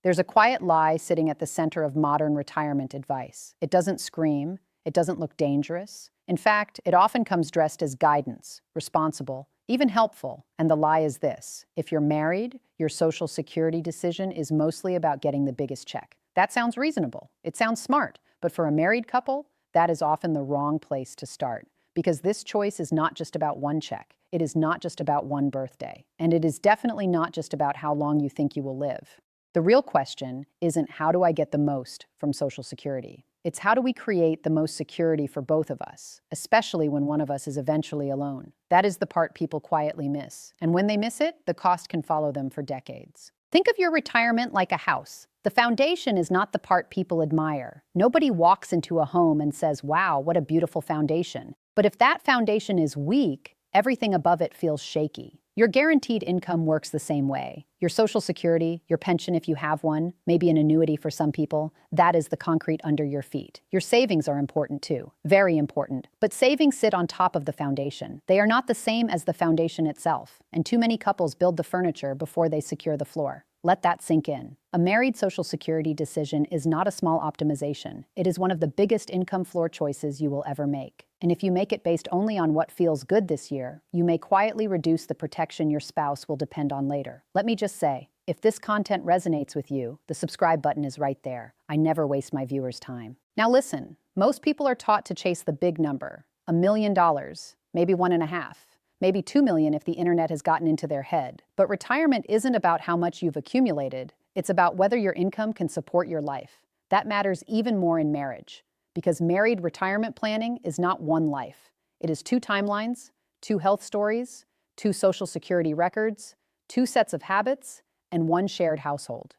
There's a quiet lie sitting at the center of modern retirement advice. It doesn't scream, it doesn't look dangerous. In fact, it often comes dressed as guidance, responsible, even helpful. And the lie is this: if you're married, your Social Security decision is mostly about getting the biggest check. That sounds reasonable. It sounds smart. But for a married couple, that is often the wrong place to start. Because this choice is not just about one check. It is not just about one birthday. And it is definitely not just about how long you think you will live. The real question isn't how do I get the most from Social Security? It's how do we create the most security for both of us, especially when one of us is eventually alone. That is the part people quietly miss. And when they miss it, the cost can follow them for decades. Think of your retirement like a house. The foundation is not the part people admire. Nobody walks into a home and says, "Wow, what a beautiful foundation." But if that foundation is weak, everything above it feels shaky. Your guaranteed income works the same way. Your Social Security, your pension if you have one, maybe an annuity for some people, that is the concrete under your feet. Your savings are important too, very important. But savings sit on top of the foundation. They are not the same as the foundation itself, and too many couples build the furniture before they secure the floor. Let that sink in. A married Social Security decision is not a small optimization. It is one of the biggest income floor choices you will ever make. And if you make it based only on what feels good this year, you may quietly reduce the protection your spouse will depend on later. Let me just say, if this content resonates with you, the subscribe button is right there. I never waste my viewers' time. Now listen, most people are taught to chase the big number, $1 million, maybe 1.5. Maybe 2 million if the internet has gotten into their head. But retirement isn't about how much you've accumulated. It's about whether your income can support your life. That matters even more in marriage, because married retirement planning is not one life. It is 2 timelines, 2 health stories, 2 Social Security records, 2 sets of habits, and 1 shared household.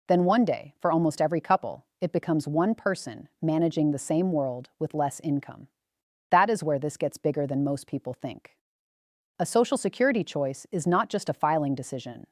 Then one day, for almost every couple, it becomes one person managing the same world with less income. That is where this gets bigger than most people think. A Social Security choice is not just a filing decision.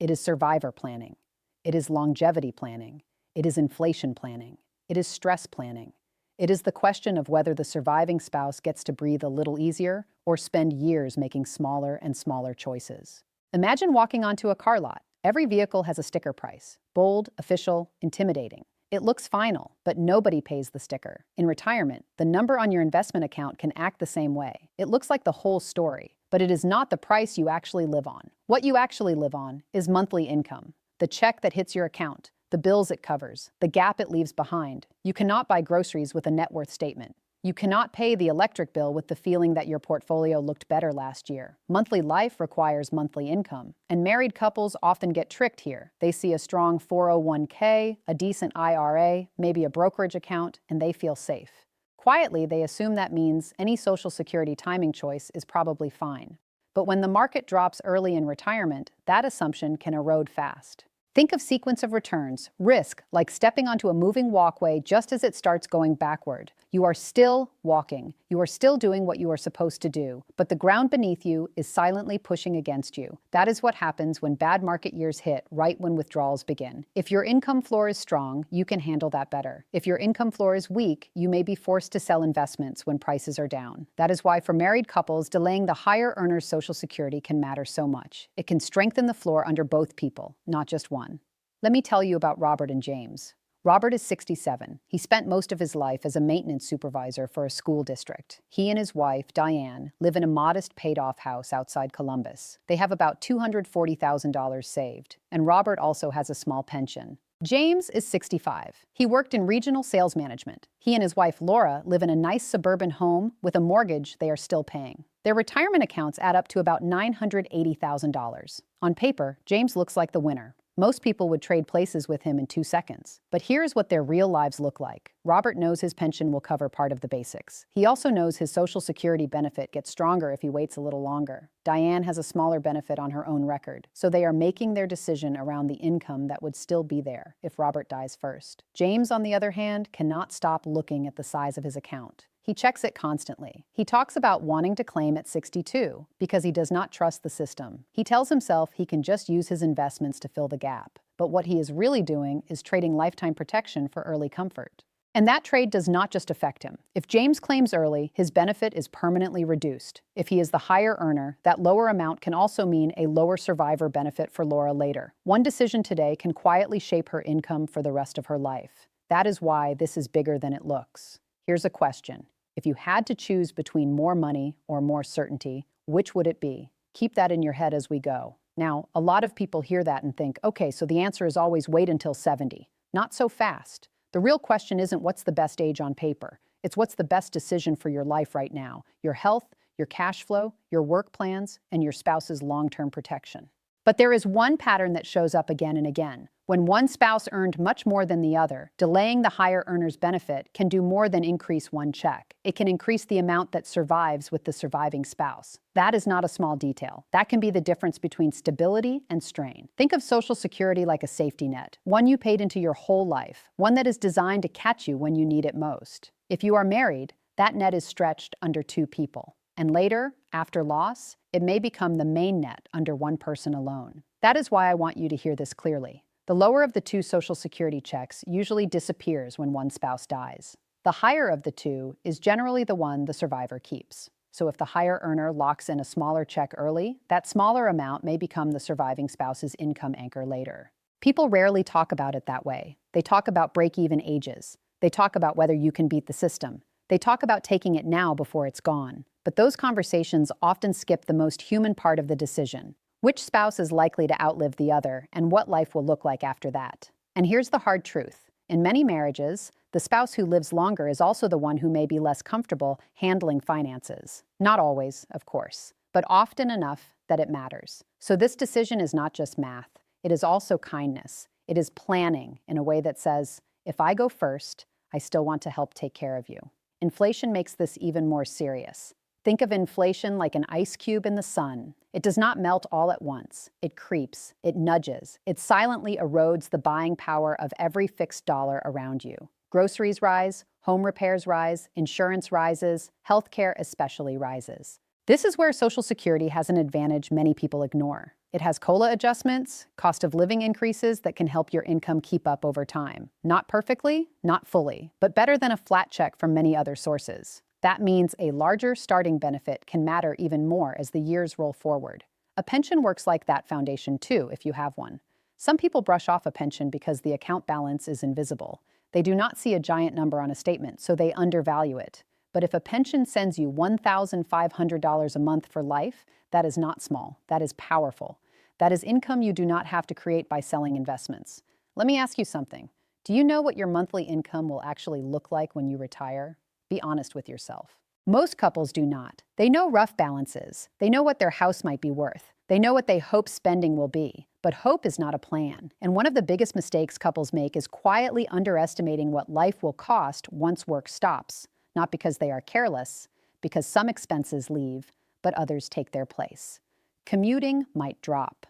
It is survivor planning. It is longevity planning. It is inflation planning. It is stress planning. It is the question of whether the surviving spouse gets to breathe a little easier or spend years making smaller and smaller choices. Imagine walking onto a car lot. Every vehicle has a sticker price. Bold, official, intimidating. It looks final, but nobody pays the sticker. In retirement, the number on your investment account can act the same way. It looks like the whole story, but it is not the price you actually live on. What you actually live on is monthly income, the check that hits your account, the bills it covers, the gap it leaves behind. You cannot buy groceries with a net worth statement. You cannot pay the electric bill with the feeling that your portfolio looked better last year. Monthly life requires monthly income, and married couples often get tricked here. They see a strong 401k, a decent IRA, maybe a brokerage account, and they feel safe. Quietly, they assume that means any Social Security timing choice is probably fine. But when the market drops early in retirement, that assumption can erode fast. Think of sequence of returns, risk, like stepping onto a moving walkway just as it starts going backward. You are still walking. You are still doing what you are supposed to do, but the ground beneath you is silently pushing against you. That is what happens when bad market years hit right when withdrawals begin. If your income floor is strong, you can handle that better. If your income floor is weak, you may be forced to sell investments when prices are down. That is why for married couples, delaying the higher earner's Social Security can matter so much. It can strengthen the floor under both people, not just one. Let me tell you about Robert and James. Robert is 67. He spent most of his life as a maintenance supervisor for a school district. He and his wife, Diane, live in a modest paid-off house outside Columbus. They have about $240,000 saved, and Robert also has a small pension. James is 65. He worked in regional sales management. He and his wife, Laura, live in a nice suburban home with a mortgage they are still paying. Their retirement accounts add up to about $980,000. On paper, James looks like the winner. Most people would trade places with him in 2 seconds. But here's what their real lives look like. Robert knows his pension will cover part of the basics. He also knows his Social Security benefit gets stronger if he waits a little longer. Diane has a smaller benefit on her own record, so they are making their decision around the income that would still be there if Robert dies first. James, on the other hand, cannot stop looking at the size of his account. He checks it constantly. He talks about wanting to claim at 62 because he does not trust the system. He tells himself he can just use his investments to fill the gap. But what he is really doing is trading lifetime protection for early comfort. And that trade does not just affect him. If James claims early, his benefit is permanently reduced. If he is the higher earner, that lower amount can also mean a lower survivor benefit for Laura later. One decision today can quietly shape her income for the rest of her life. That is why this is bigger than it looks. Here's a question. If you had to choose between more money or more certainty, which would it be? Keep that in your head as we go. Now, a lot of people hear that and think, okay, so the answer is always wait until 70. Not so fast. The real question isn't what's the best age on paper. It's what's the best decision for your life right now, your health, your cash flow, your work plans, and your spouse's long-term protection. But there is one pattern that shows up again and again. When one spouse earned much more than the other, delaying the higher earner's benefit can do more than increase one check. It can increase the amount that survives with the surviving spouse. That is not a small detail. That can be the difference between stability and strain. Think of Social Security like a safety net, one you paid into your whole life, one that is designed to catch you when you need it most. If you are married, that net is stretched under two people. And later, after loss, it may become the main net under one person alone. That is why I want you to hear this clearly. The lower of the two Social Security checks usually disappears when one spouse dies. The higher of the two is generally the one the survivor keeps. So if the higher earner locks in a smaller check early, that smaller amount may become the surviving spouse's income anchor later. People rarely talk about it that way. They talk about break-even ages. They talk about whether you can beat the system. They talk about taking it now before it's gone. But those conversations often skip the most human part of the decision. Which spouse is likely to outlive the other, and what life will look like after that? And here's the hard truth. In many marriages, the spouse who lives longer is also the one who may be less comfortable handling finances. Not always, of course, but often enough that it matters. So this decision is not just math. It is also kindness. It is planning in a way that says, if I go first, I still want to help take care of you. Inflation makes this even more serious. Think of inflation like an ice cube in the sun. It does not melt all at once. It creeps, it nudges, it silently erodes the buying power of every fixed dollar around you. Groceries rise, home repairs rise, insurance rises, healthcare especially rises. This is where Social Security has an advantage many people ignore. It has COLA adjustments, cost of living increases that can help your income keep up over time. Not perfectly, not fully, but better than a flat check from many other sources. That means a larger starting benefit can matter even more as the years roll forward. A pension works like that foundation too, if you have one. Some people brush off a pension because the account balance is invisible. They do not see a giant number on a statement, so they undervalue it. But if a pension sends you $1,500 a month for life, that is not small. That is powerful. That is income you do not have to create by selling investments. Let me ask you something. Do you know what your monthly income will actually look like when you retire? Be honest with yourself. Most couples do not. They know rough balances. They know what their house might be worth. They know what they hope spending will be. But hope is not a plan. And one of the biggest mistakes couples make is quietly underestimating what life will cost once work stops. Not because they are careless, because some expenses leave, but others take their place. Commuting might drop.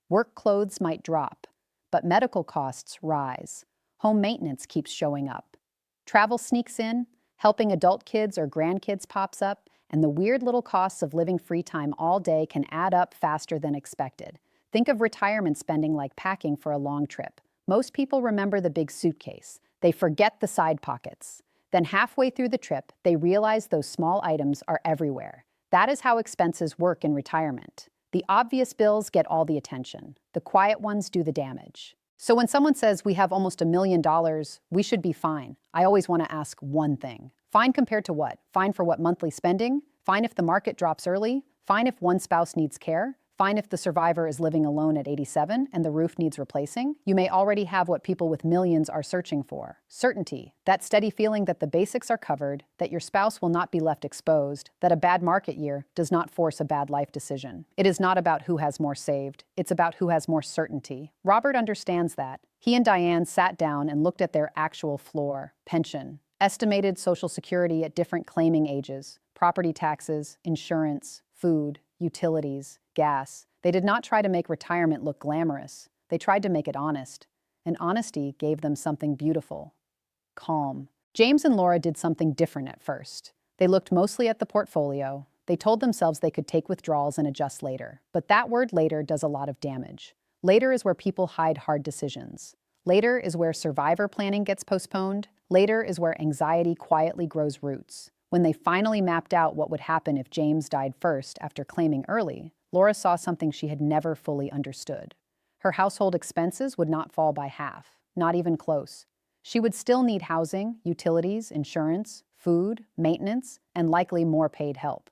Work clothes might drop. But medical costs rise. Home maintenance keeps showing up. Travel sneaks in. Helping adult kids or grandkids pops up, and the weird little costs of living free time all day can add up faster than expected. Think of retirement spending like packing for a long trip. Most people remember the big suitcase. They forget the side pockets. Then halfway through the trip, they realize those small items are everywhere. That is how expenses work in retirement. The obvious bills get all the attention. The quiet ones do the damage. So when someone says we have almost $1 million, we should be fine, I always want to ask one thing. Fine compared to what? Fine for what monthly spending? Fine if the market drops early? Fine if one spouse needs care? Fine if the survivor is living alone at 87 and the roof needs replacing? You may already have what people with millions are searching for. Certainty, that steady feeling that the basics are covered, that your spouse will not be left exposed, that a bad market year does not force a bad life decision. It is not about who has more saved. It's about who has more certainty. Robert understands that. He and Diane sat down and looked at their actual floor, pension, estimated Social Security at different claiming ages, property taxes, insurance, food, utilities, gas. They did not try to make retirement look glamorous. They tried to make it honest. And honesty gave them something beautiful. Calm. James and Laura did something different at first. They looked mostly at the portfolio. They told themselves they could take withdrawals and adjust later. But that word later does a lot of damage. Later is where people hide hard decisions. Later is where survivor planning gets postponed. Later is where anxiety quietly grows roots. When they finally mapped out what would happen if James died first after claiming early, Laura saw something she had never fully understood. Her household expenses would not fall by half, not even close. She would still need housing, utilities, insurance, food, maintenance, and likely more paid help.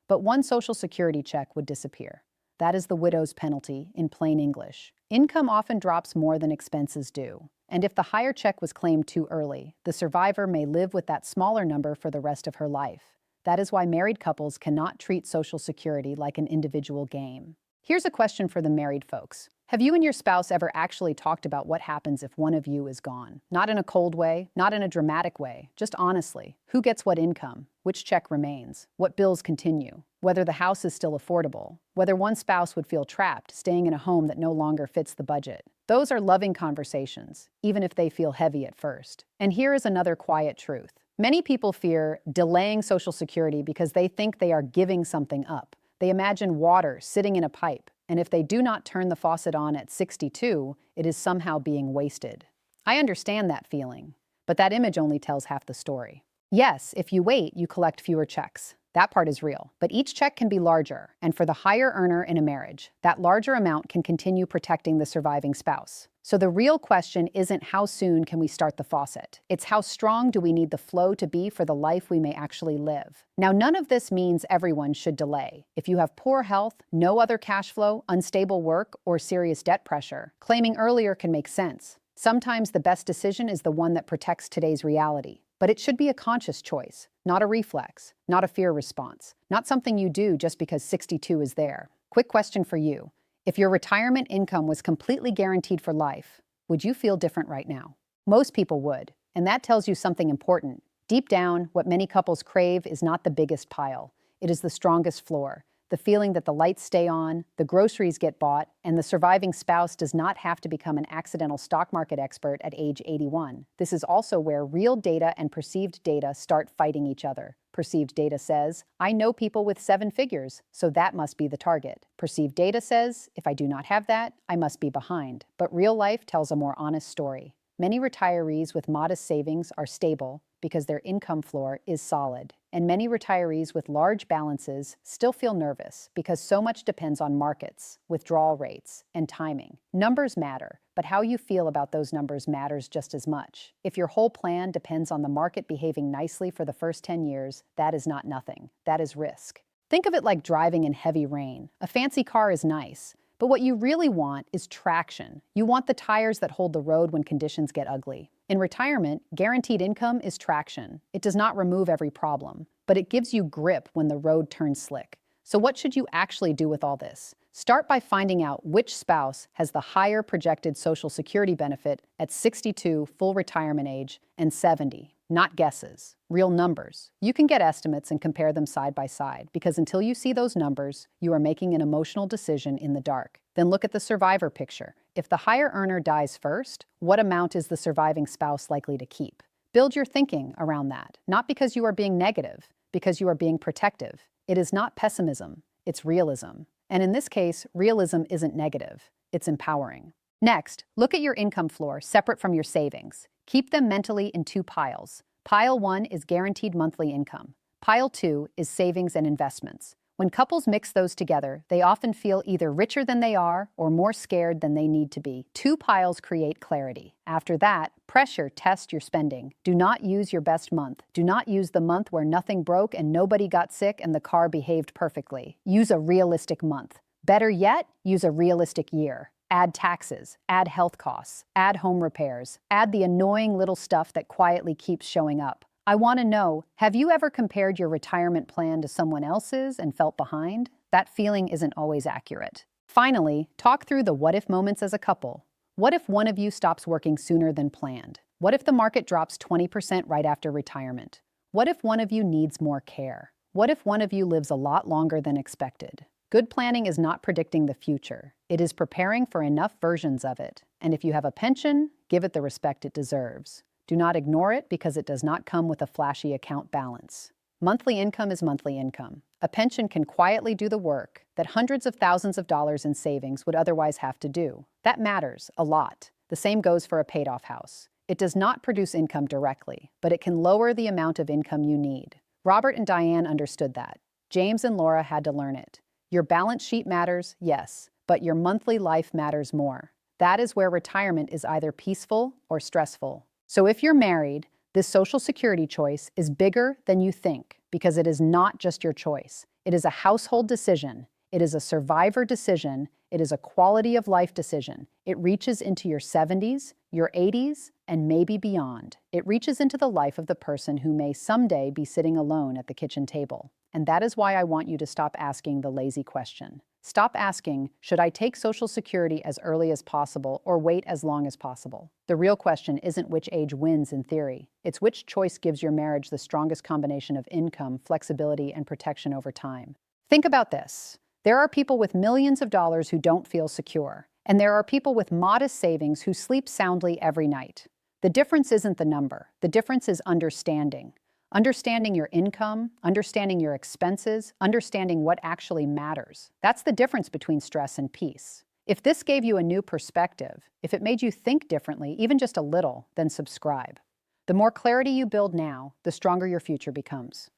But one Social Security check would disappear. That is the widow's penalty, in plain English. Income often drops more than expenses do. And if the higher check was claimed too early, the survivor may live with that smaller number for the rest of her life. That is why married couples cannot treat Social Security like an individual game. Here's a question for the married folks. Have you and your spouse ever actually talked about what happens if one of you is gone? Not in a cold way, not in a dramatic way, just honestly. Who gets what income? Which check remains? What bills continue? Whether the house is still affordable? Whether one spouse would feel trapped, staying in a home that no longer fits the budget? Those are loving conversations, even if they feel heavy at first. And here is another quiet truth. Many people fear delaying Social Security because they think they are giving something up. They imagine water sitting in a pipe, and if they do not turn the faucet on at 62, it is somehow being wasted. I understand that feeling, but that image only tells half the story. Yes, if you wait, you collect fewer checks. That part is real, but each check can be larger, and for the higher earner in a marriage, that larger amount can continue protecting the surviving spouse. So the real question isn't how soon can we start the faucet. It's how strong do we need the flow to be for the life we may actually live. Now, none of this means everyone should delay. If you have poor health, no other cash flow, unstable work, or serious debt pressure, claiming earlier can make sense. Sometimes the best decision is the one that protects today's reality. But it should be a conscious choice, not a reflex, not a fear response, not something you do just because 62 is there. Quick question for you. If your retirement income was completely guaranteed for life, would you feel different right now? Most people would, and that tells you something important. Deep down, what many couples crave is not the biggest pile. It is the strongest floor, the feeling that the lights stay on, the groceries get bought, and the surviving spouse does not have to become an accidental stock market expert at age 81. This is also where real data and perceived data start fighting each other. Perceived data says, I know people with 7 figures, so that must be the target. Perceived data says, if I do not have that, I must be behind. But real life tells a more honest story. Many retirees with modest savings are stable because their income floor is solid. And many retirees with large balances still feel nervous because so much depends on markets, withdrawal rates, and timing. Numbers matter, but how you feel about those numbers matters just as much. If your whole plan depends on the market behaving nicely for the first 10 years, that is not nothing. That is risk. Think of it like driving in heavy rain. A fancy car is nice, but what you really want is traction. You want the tires that hold the road when conditions get ugly. In retirement, guaranteed income is traction. It does not remove every problem, but it gives you grip when the road turns slick. So what should you actually do with all this? Start by finding out which spouse has the higher projected Social Security benefit at 62, full retirement age, and 70. Not guesses, real numbers. You can get estimates and compare them side by side, because until you see those numbers, you are making an emotional decision in the dark. Then look at the survivor picture. If the higher earner dies first, what amount is the surviving spouse likely to keep? Build your thinking around that, not because you are being negative, because you are being protective. It is not pessimism, it's realism. And in this case, realism isn't negative, it's empowering. Next, look at your income floor separate from your savings. Keep them mentally in 2 piles. Pile 1 is guaranteed monthly income. Pile 2 is savings and investments. When couples mix those together, they often feel either richer than they are or more scared than they need to be. 2 piles create clarity. After that, pressure test your spending. Do not use your best month. Do not use the month where nothing broke and nobody got sick and the car behaved perfectly. Use a realistic month. Better yet, use a realistic year. Add taxes, add health costs, add home repairs, add the annoying little stuff that quietly keeps showing up. I want to know, have you ever compared your retirement plan to someone else's and felt behind? That feeling isn't always accurate. Finally, talk through the what-if moments as a couple. What if one of you stops working sooner than planned? What if the market drops 20% right after retirement? What if one of you needs more care? What if one of you lives a lot longer than expected? Good planning is not predicting the future. It is preparing for enough versions of it. And if you have a pension, give it the respect it deserves. Do not ignore it because it does not come with a flashy account balance. Monthly income is monthly income. A pension can quietly do the work that hundreds of thousands of dollars in savings would otherwise have to do. That matters a lot. The same goes for a paid-off house. It does not produce income directly, but it can lower the amount of income you need. Robert and Diane understood that. James and Laura had to learn it. Your balance sheet matters, yes, but your monthly life matters more. That is where retirement is either peaceful or stressful. So if you're married, this Social Security choice is bigger than you think because it is not just your choice. It is a household decision. It is a survivor decision. It is a quality of life decision. It reaches into your 70s, your 80s, and maybe beyond. It reaches into the life of the person who may someday be sitting alone at the kitchen table. And that is why I want you to stop asking the lazy question. Stop asking, should I take Social Security as early as possible or wait as long as possible? The real question isn't which age wins in theory. It's which choice gives your marriage the strongest combination of income, flexibility, and protection over time. Think about this. There are people with millions of dollars who don't feel secure, and there are people with modest savings who sleep soundly every night. The difference isn't the number. The difference is understanding. Understanding your income, understanding your expenses, understanding what actually matters. That's the difference between stress and peace. If this gave you a new perspective, if it made you think differently, even just a little, then subscribe. The more clarity you build now, the stronger your future becomes.